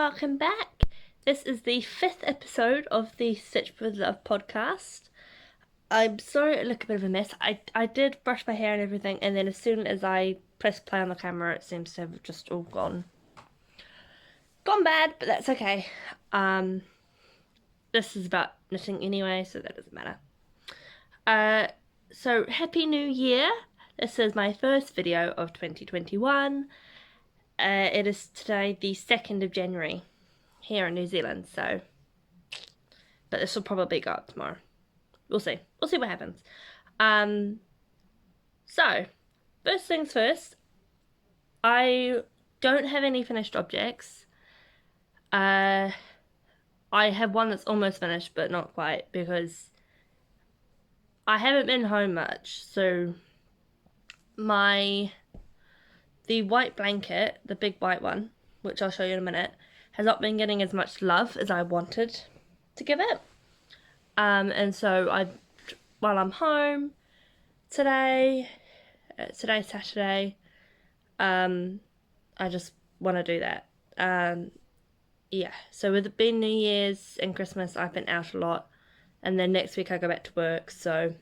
welcome back. This is the 5th episode of the Stitch with Love podcast. I'm sorry I look a bit of a mess. I did brush my hair and everything, and then as soon as I pressed play on the camera, it seems to have just all gone bad, but that's okay. This is about knitting anyway, so that doesn't matter. So Happy New Year. This is my first video of 2021. It is today the 2nd of January here in New Zealand, so, but this will probably go up tomorrow. We'll see what happens. So first things first, I don't have any finished objects. I have one that's almost finished but not quite, because I haven't been home much. So the white blanket, the big white one, which I'll show you in a minute, has not been getting as much love as I wanted to give it. And so while I'm home today's Saturday, I just want to do that. Yeah, so with it being New Year's and Christmas, I've been out a lot, and then next week I go back to work, so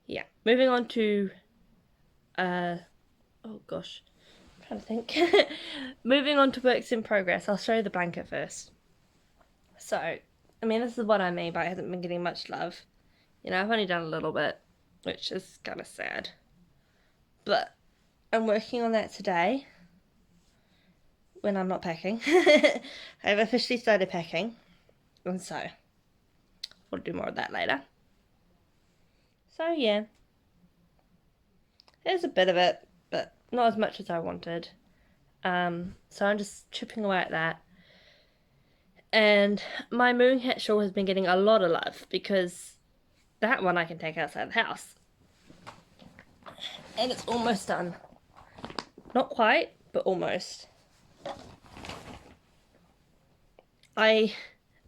yeah. Moving on to oh gosh, I'm trying to think. Moving on to works in progress. I'll show you the blanket first. So, I mean, this is what I mean by it hasn't been getting much love. You know, I've only done a little bit, which is kind of sad. But I'm working on that today when I'm not packing. I've officially started packing, and so we'll do more of that later. So yeah, there's a bit of it, but not as much as I wanted. So I'm just chipping away at that. And my Mooncat Shawl has been getting a lot of love, because that one I can take outside the house. And it's almost done. Not quite, but almost. I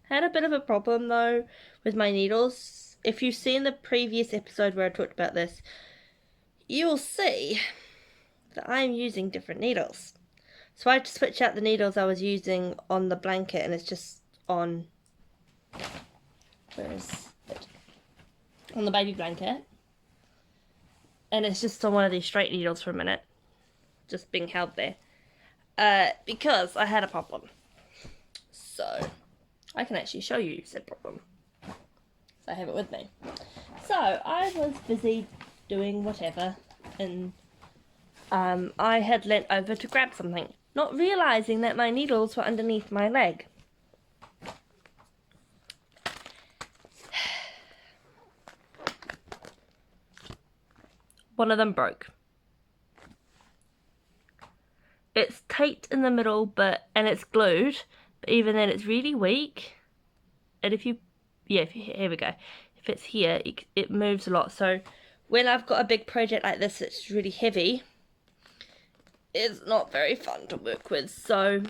had a bit of a problem though with my needles. If you've seen the previous episode where I talked about this, you'll see that I'm using different needles. So I had to switch out the needles I was using on the blanket, and it's just on, where is it? On the baby blanket. And it's just on one of these straight needles for a minute, just being held there, because I had a problem. So I can actually show you said problem. So I have it with me. So I was busy doing whatever, and I had leant over to grab something, not realising that my needles were underneath my leg. One of them broke. It's taped in the middle, and it's glued, but even then it's really weak. And here we go. If it's here, it moves a lot. So when I've got a big project like this that's really heavy, it's not very fun to work with. So,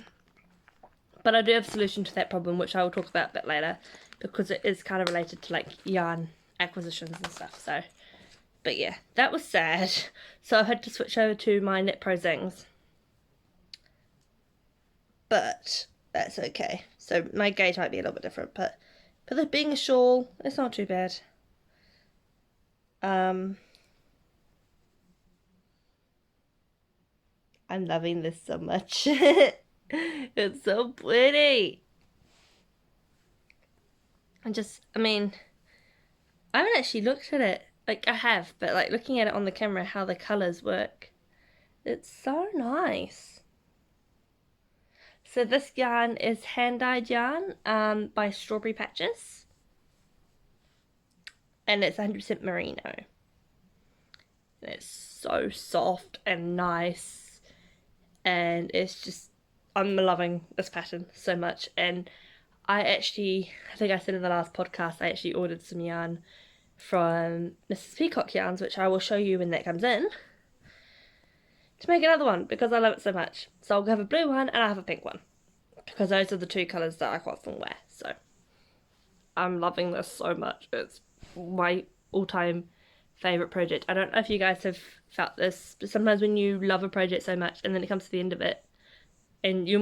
but I do have a solution to that problem, which I will talk about a bit later, because it is kind of related to like yarn acquisitions and stuff. So, but yeah, that was sad. So I've had to switch over to my Knit Pro Zings, but that's okay. So my gauge might be a little bit different, but for there being a shawl, it's not too bad. I'm loving this so much. It's so pretty. I mean, I haven't actually looked at it. Like, I have, but like looking at it on the camera, how the colours work, it's so nice. So this yarn is hand-dyed yarn by Strawberry Patches, and it's 100% merino. And it's so soft and nice, and it's just, I'm loving this pattern so much. And I think I said in the last podcast, I actually ordered some yarn from Mrs. Peacock Yarns, which I will show you when that comes in, to make another one, because I love it so much. So I'll have a blue one and I'll have a pink one, because those are the two colours that I quite often wear. So I'm loving this so much. It's my all-time favourite project. I don't know if you guys have felt this, but sometimes when you love a project so much and then it comes to the end of it and you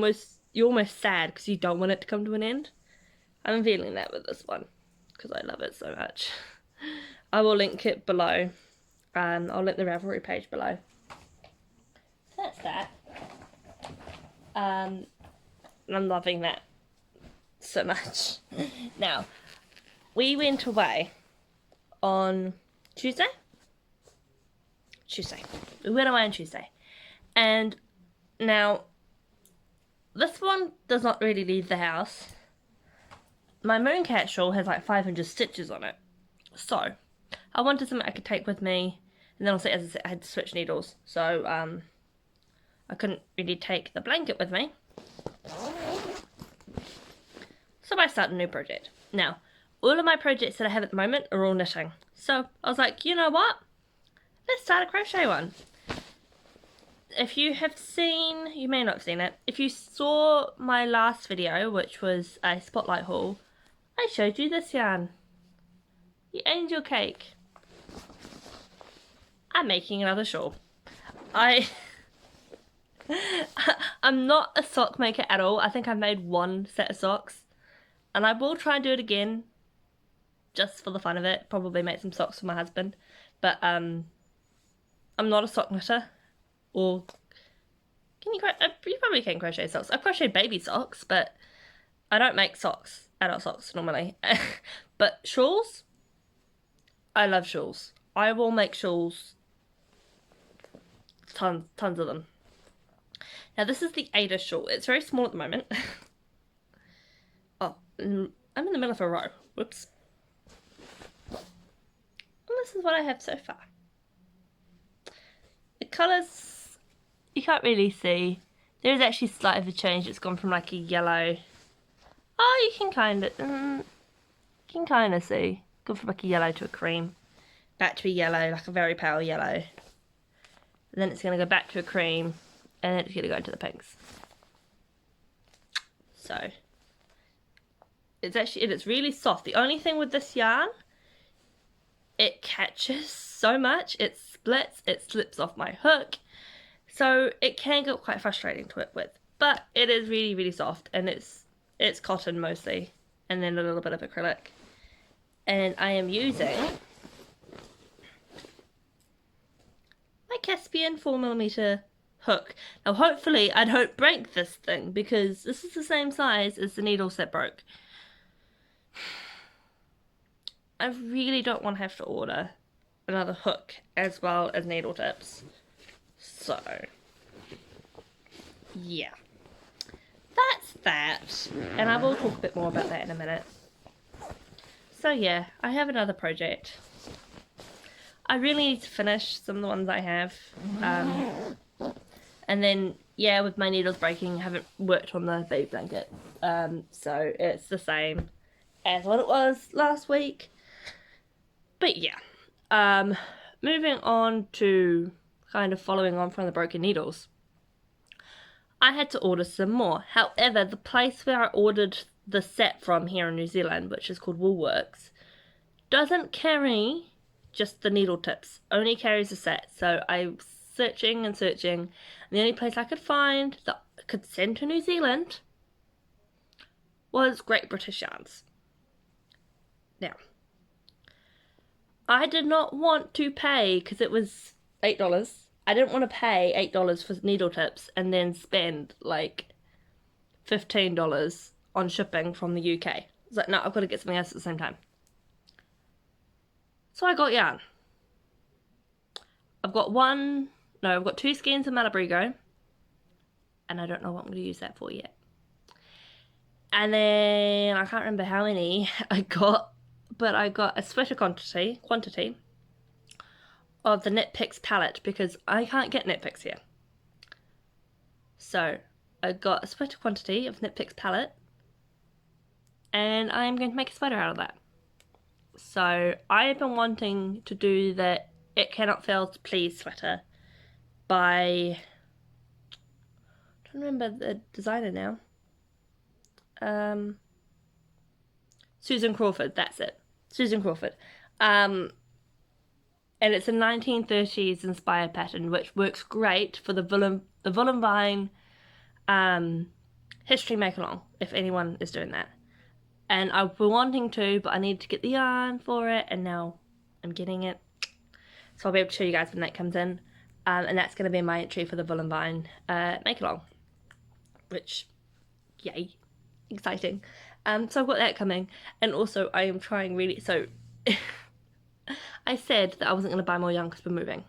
you're almost sad because you don't want it to come to an end. I'm feeling that with this one because I love it so much. I will link it below. I'll link the Ravelry page below. So that's that. And I'm loving that so much. Now, we went away on Tuesday. We went away on Tuesday. And now, this one does not really leave the house. My Mooncat Shawl has like 500 stitches on it. So, I wanted something I could take with me. And then also, as I said, I had to switch needles. So, I couldn't really take the blanket with me. So I started a new project. Now, all of my projects that I have at the moment are all knitting. So I was like, you know what? Let's start a crochet one. If you have seen, you may not have seen it. If you saw my last video, which was a spotlight haul, I showed you this yarn. The angel cake. I'm making another shawl. I'm not a sock maker at all. I think I've made one set of socks. And I will try and do it again. Just for the fun of it. Probably make some socks for my husband. But I'm not a sock knitter. Or can you probably can crochet socks. I crochet baby socks, but I don't make socks. Adult socks normally. But shawls? I love shawls. I will make shawls. Tons of them. Now this is the Ada shawl. It's very small at the moment. Oh, I'm in the middle of a row. Whoops. And this is what I have so far. The colours, you can't really see. There is actually slight of a change. It's gone from like a yellow. Oh, you can kind of see. Gone from like a yellow to a cream. Back to a yellow, like a very pale yellow. And then it's going to go back to a cream. And then it's going to go into the pinks. So, it's really soft. The only thing with this yarn, it catches so much. It splits. It slips off my hook. So, it can get quite frustrating to work with. But it is really, really soft. And it's cotton mostly. And then a little bit of acrylic. And I am using my Caspian 4mm hook. Now hopefully I don't break this thing because this is the same size as the needles that broke. I really don't want to have to order another hook as well as needle tips. So yeah, that's that, and I will talk a bit more about that in a minute. So yeah, I have another project. I really need to finish some of the ones I have. And then, yeah, with my needles breaking, I haven't worked on the baby blanket. So it's the same as what it was last week. But yeah, moving on to kind of following on from the broken needles. I had to order some more. However, the place where I ordered the set from here in New Zealand, which is called Woolworks, doesn't carry just the needle tips. Only carries a set. So I'm searching and searching. And the only place I could find that could send to New Zealand was Great British Yarns. Now, I did not want to pay, because it was $8. I didn't want to pay $8 for needle tips and then spend like $15 on shipping from the UK. I was like, no, I've got to get something else at the same time. So I got yarn. I've got 2 skeins of Malabrigo, and I don't know what I'm going to use that for yet. And then I can't remember how many I got, but I got a sweater quantity of the Knit Picks palette because I can't get Knit Picks here. So I got a sweater quantity of Knit Picks palette, and I'm going to make a sweater out of that. So I have been wanting to do the It Cannot Fail to Please sweater by, I don't remember the designer now. Susan Crawford, that's it. Susan Crawford. And it's a 1930s inspired pattern, which works great for the Wollonvine history make along, if anyone is doing that. And I've been wanting to, but I need to get the yarn for it, and now I'm getting it. So I'll be able to show you guys when that comes in. And that's going to be my entry for the Vine make along. Which, yay, exciting. So I've got that coming. And also I am trying really, so I said that I wasn't going to buy more yarn because we're moving.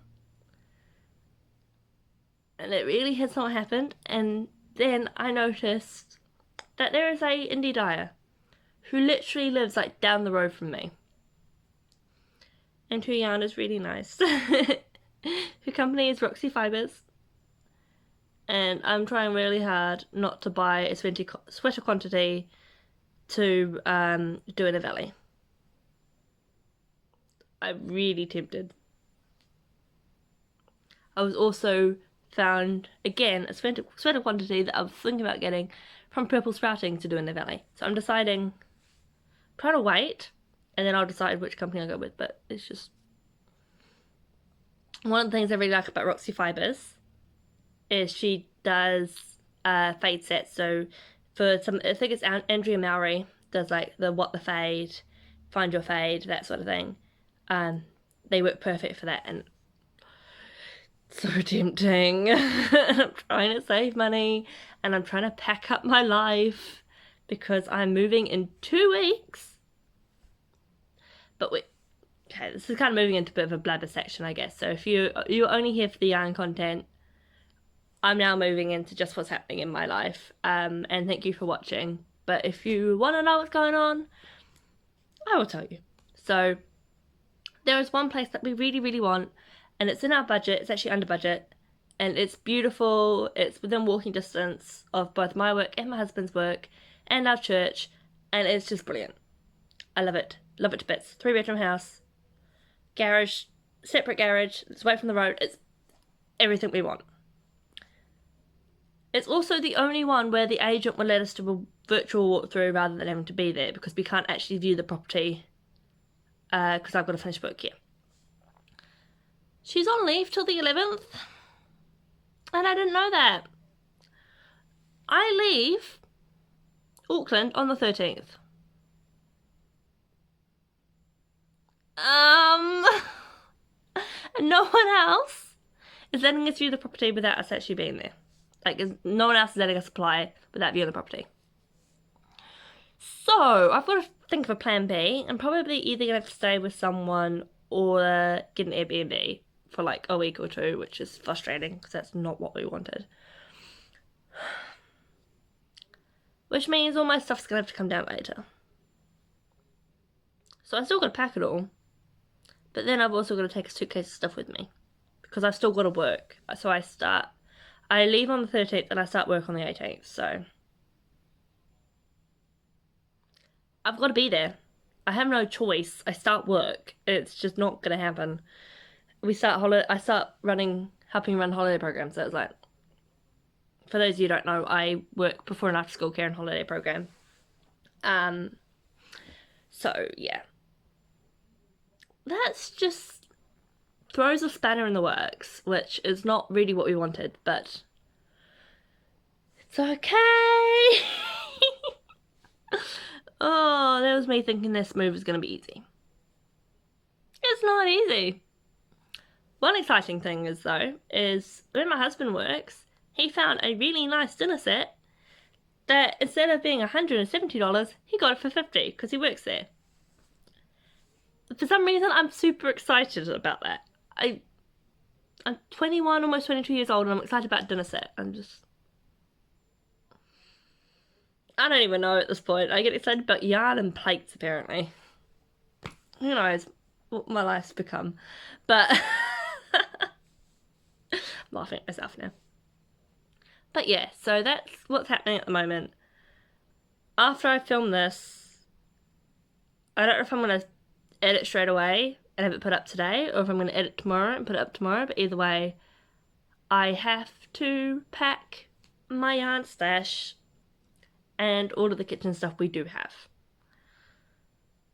And it really has not happened. And then I noticed that there is a indie dyer who literally lives like down the road from me. And her yarn is really nice. Her company is Roxy Fibers. And I'm trying really hard not to buy a sweater quantity to do in a valley. I'm really tempted. I was also found, again, a sweater quantity that I was thinking about getting from Purple Sprouting to do in the valley. So I'm deciding, trying to wait, and then I'll decide which company I go with. But it's just, one of the things I really like about Roxy Fibers is she does fade sets. So for some, I think it's Andrea Mowry does like the What the Fade, Find Your Fade, that sort of thing. They work perfect for that, and so tempting. I'm trying to save money, and I'm trying to pack up my life because I'm moving in 2 weeks. But okay, this is kind of moving into a bit of a blabber section, I guess. So if you're only here for the yarn content, I'm now moving into just what's happening in my life. And thank you for watching. But if you want to know what's going on, I will tell you. So there is one place that we really, really want, and it's in our budget. It's actually under budget, and it's beautiful. It's within walking distance of both my work and my husband's work and our church, and it's just brilliant. I love it. Love it to bits. 3-bedroom house, garage, separate garage. It's away from the road. It's everything we want. It's also the only one where the agent will let us do a virtual walkthrough rather than having to be there, because we can't actually view the property because I've got to finish work here. She's on leave till the 11th, and I didn't know that. I leave Auckland on the 13th. And no one else is letting us view the property without us actually being there. Like, no one else is letting us apply without viewing the property. So I've got to think of a plan B. I'm probably either going to have to stay with someone or get an Airbnb for like a week or two, which is frustrating because that's not what we wanted. Which means all my stuff's going to have to come down later. So I still got to pack it all. But then I've also got to take a suitcase of stuff with me because I've still got to work. So I leave on the 13th and I start work on the 18th. So I've got to be there. I have no choice. I start work. It's just not going to happen. I start helping run holiday programs. So it's like, for those of you who don't know, I work before and after school care and holiday program. So yeah. That's just throws a spanner in the works, which is not really what we wanted, but it's okay. Oh, that was me thinking this move is going to be easy. It's not easy. One exciting thing is when my husband works, he found a really nice dinner set that instead of being $170, he got it for $50 because he works there. For some reason, I'm super excited about that. I'm 21, almost 22 years old, and I'm excited about dinner set. I don't even know at this point. I get excited about yarn and plates, apparently. Who knows what my life's become. But I'm laughing at myself now. But yeah, so that's what's happening at the moment. After I film this, I don't know if I'm going to edit straight away and have it put up today, or if I'm going to edit tomorrow and put it up tomorrow, but either way, I have to pack my yarn stash and all of the kitchen stuff we do have.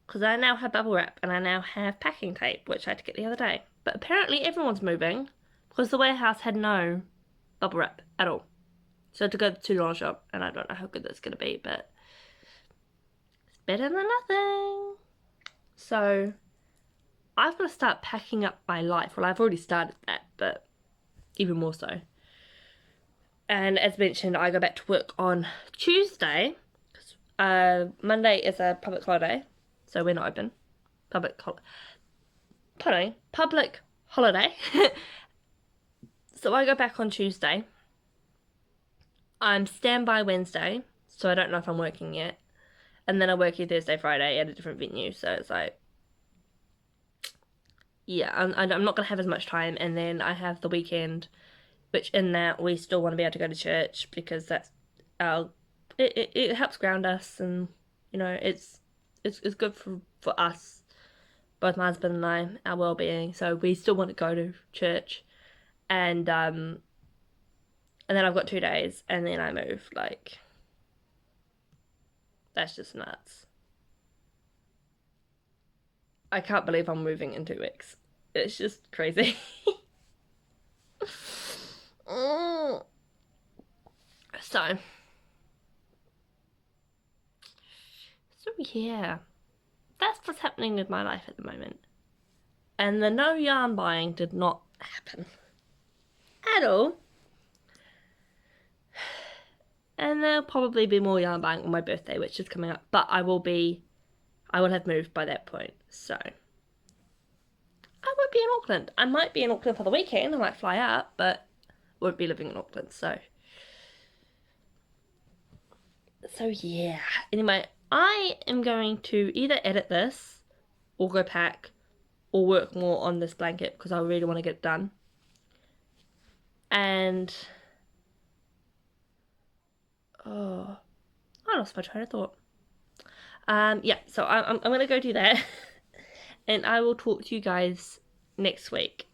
Because I now have bubble wrap and I now have packing tape, which I had to get the other day. But apparently everyone's moving because the warehouse had no bubble wrap at all. So to go to the $2 shop, and I don't know how good that's going to be, but it's better than nothing. So I've got to start packing up my life. Well, I've already started that, but even more so. And as mentioned, I go back to work on Tuesday. Monday is a public holiday, so we're not open. Public holiday. So I go back on Tuesday. I'm standby Wednesday, so I don't know if I'm working yet. And then I work here Thursday, Friday at a different venue, so it's like, yeah, I'm not going to have as much time. And then I have the weekend, which in that we still want to be able to go to church, because that's it helps ground us, and you know, it's good for us, both my husband and I, our well-being. So we still want to go to church, and then I've got 2 days, and then I move. Like, that's just nuts. I can't believe I'm moving in 2 weeks. It's just crazy. So yeah, that's what's happening with my life at the moment. And the no yarn buying did not happen at all. And there'll probably be more yarn buying on my birthday, which is coming up. But I will have moved by that point. So I won't be in Auckland. I might be in Auckland for the weekend. I might fly out, but won't be living in Auckland. So yeah. Anyway, I am going to either edit this or go pack or work more on this blanket, because I really want to get it done. And I lost my train of thought. Yeah, so I'm gonna go do that. And I will talk to you guys next week.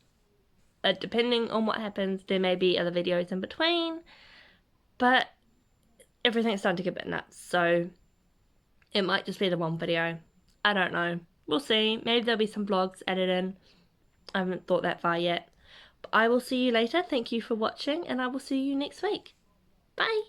Depending on what happens, there may be other videos in between, but everything's starting to get a bit nuts, so it might just be the one video. I don't know. We'll see. Maybe there'll be some vlogs added in. I haven't thought that far yet. But I will see you later. Thank you for watching, and I will see you next week. Bye!